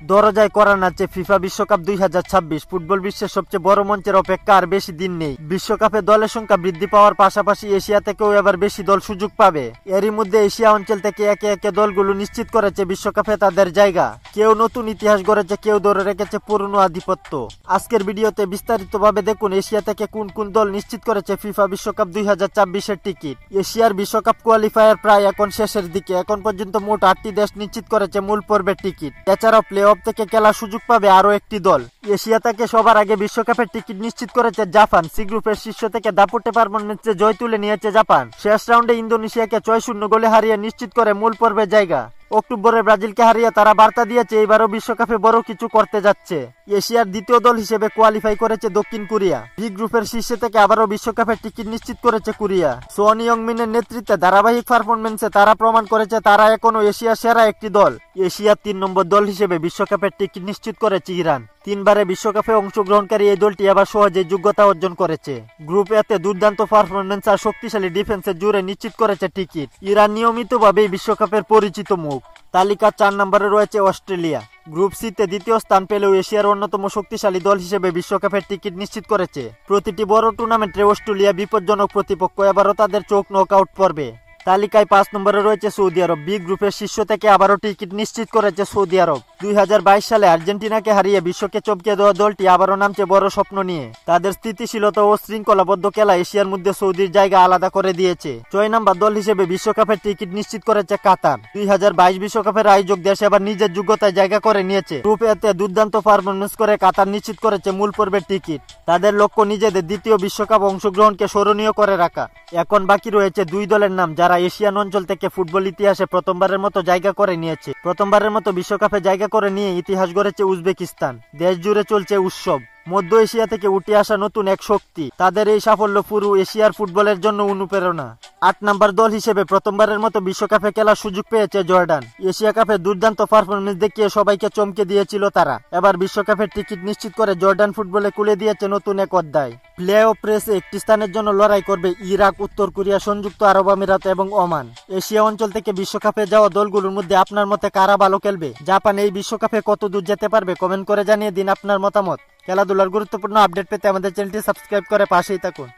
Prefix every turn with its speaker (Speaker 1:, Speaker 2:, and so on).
Speaker 1: দরজায় করা নাচছে ফিফা বিশ্বকাপ 2026। ফুটবল বিশ্বের সবচেয়ে বড় মঞ্চের অপেক্ষা আর বেশি দিন নেই। বিশ্বকাপে দলের সংখ্যা বৃদ্ধি পাওয়ার পাশাপাশি এশিয়া থেকেও এবার বেশি দল সুযোগ পাবে। এরই মধ্যে এশিয়া অঞ্চল থেকে একে একে দলগুলো নিশ্চিত করেছে বিশ্বকাপে তাদের জায়গা। কেউ নতুন ইতিহাস গড়েছে, কেউ ধরে রেখেছে পুরনো আধিপত্য। আজকের ভিডিওতে বিস্তারিতভাবে দেখুন এশিয়া থেকে কোন কোন দল নিশ্চিত করেছে ফিফা বিশ্বকাপ 2026-এর টিকিট। এশিয়ার বিশ্বকাপ কোয়ালিফায়ার প্রায় এখন শেষের দিকে। এখন পর্যন্ত মোট 8টি দেশ নিশ্চিত করেছে মূল পর্বের টিকিট। এছাড়াও প্লে অফ থেকে খেলার সুযোগ পাবে আরো একটি দল। এশিয়া থেকে সবার আগে বিশ্বকাপের টিকিট নিশ্চিত করেছে জাপান। সি গ্রুপের শীর্ষ থেকে দাপুটে পারফরম্যান্সে জয় তুলে নিয়েছে জাপান। শেষ রাউন্ডে ইন্দোনেশিয়াকে 6-0 গোলে হারিয়ে নিশ্চিত করে মূল পর্বের জায়গা। অক্টোবরে ব্রাজিলকে হারিয়ে তারা বার্তা দিয়েছে এইবারও বিশ্বকাপে বড় কিছু করতে যাচ্ছে। এশিয়ার দ্বিতীয় দল হিসেবে কোয়ালিফাই করেছে দক্ষিণ কোরিয়া। বি গ্রুপের শীর্ষে থেকে আবারও বিশ্বকাপের টিকিট নিশ্চিত করেছে কোরিয়া। সোন ইয়ং-মিনের নেতৃত্বে ধারাবাহিক পারফরম্যান্সে তারা প্রমাণ করেছে তারা এখনো এশিয়ার সেরা একটি দল। এশিয়ার 3 নম্বর দল হিসেবে বিশ্বকাপের টিকিট নিশ্চিত করেছে ইরান। 3 বারে বিশ্বকাপে অংশগ্রহণকারী এই দলটি এবার সহজে যোগ্যতা অর্জন করেছে। গ্রুপ এতে দুর্দান্ত পারফরম্যান্স আর শক্তিশালী ডিফেন্সের জুড়ে নিশ্চিত করেছে টিকিট। ইরান নিয়মিতভাবেই বিশ্বকাপের পরিচিত মুখ। তালিকার 4 নম্বরে রয়েছে অস্ট্রেলিয়া। গ্রুপ সিতে দ্বিতীয় স্থান পেলেও এশিয়ার অন্যতম শক্তিশালী দল হিসেবে বিশ্বকাপের টিকিট নিশ্চিত করেছে। প্রতিটি বড় টুর্নামেন্টে অস্ট্রেলিয়া বিপজ্জনক প্রতিপক্ষ, এবারও তাদের চোখ নকআউট পর্বে। তালিকায় 5 নম্বরে রয়েছে সৌদি আরব। বি গ্রুপের শীর্ষ থেকে আবারও টিকিট নিশ্চিত করেছে সৌদি আরব। 2022 সালে আর্জেন্টিনাকে হারিয়ে বিশ্বকে চমকে দেওয়া দলটি আবারও নামছে বড় স্বপ্ন নিয়ে। তাদের স্থিতিশীলতা ও শৃঙ্খলাবদ্ধ খেলা এশিয়ার মধ্যে সৌদির জায়গা আলাদা করে দিয়েছে। 6 নম্বর দল হিসেবে বিশ্বকাপের টিকিট নিশ্চিত করেছে কাতার। 2022 বিশ্বকাপের আয়োজক দেশ এবার নিজের যোগ্যতায় জায়গা করে নিয়েছে। গ্রুপ এতে দুর্দান্ত পারফরম্যান্স করে কাতার নিশ্চিত করেছে মূল পর্বের টিকিট। তাদের লক্ষ্য নিজেদের দ্বিতীয় বিশ্বকাপ অংশগ্রহণকে স্মরণীয় করে রাখা। এখন বাকি রয়েছে 2 দলের নাম যারা এশিয়ান অঞ্চল থেকে ফুটবল ইতিহাসে প্রথমবারের মতো জায়গা করে নিয়েছে। প্রথমবারের মতো বিশ্বকাপে জায়গা করে নিয়ে ইতিহাস গড়েছে উজবেকিস্তান। দেশ জুড়ে চলছে উৎসব। মধ্য এশিয়া থেকে উঠে আসা নতুন এক শক্তি। তাদের এই সাফল্য পুরো এশিয়ার ফুটবলের জন্য অনুপ্রেরণা। 8 নম্বর দল হিসেবে প্রথমবারের মতো বিশ্বকাপে খেলার সুযোগ পেয়েছে জর্ডান। এশিয়া কাপে দুর্দান্ত পারফরম্যান্স দেখিয়ে সবাইকে চমকে দিয়েছিল তারা। এবার বিশ্বকাপের টিকিট নিশ্চিত করে জর্ডান ফুটবলে খুলে দিয়েছে নতুন এক অধ্যায়। প্লে অফ রেসে একটি স্থানের জন্য লড়াই করবে ইরাক, উত্তর কোরিয়া, সংযুক্ত আরব আমিরাত এবং ওমান। এশিয়া অঞ্চল থেকে বিশ্বকাপে যাওয়া দলগুলোর মধ্যে আপনার মতে কারা ভালো খেলবে? জাপান এই বিশ্বকাপে কত দূর যেতে পারবে? কমেন্ট করে জানিয়ে দিন আপনার মতামত। খেলাধুলার গুরুত্বপূর্ণ আপডেট পেতে আমাদের চ্যানেলটি সাবস্ক্রাইব করে পাশেই থাকুন।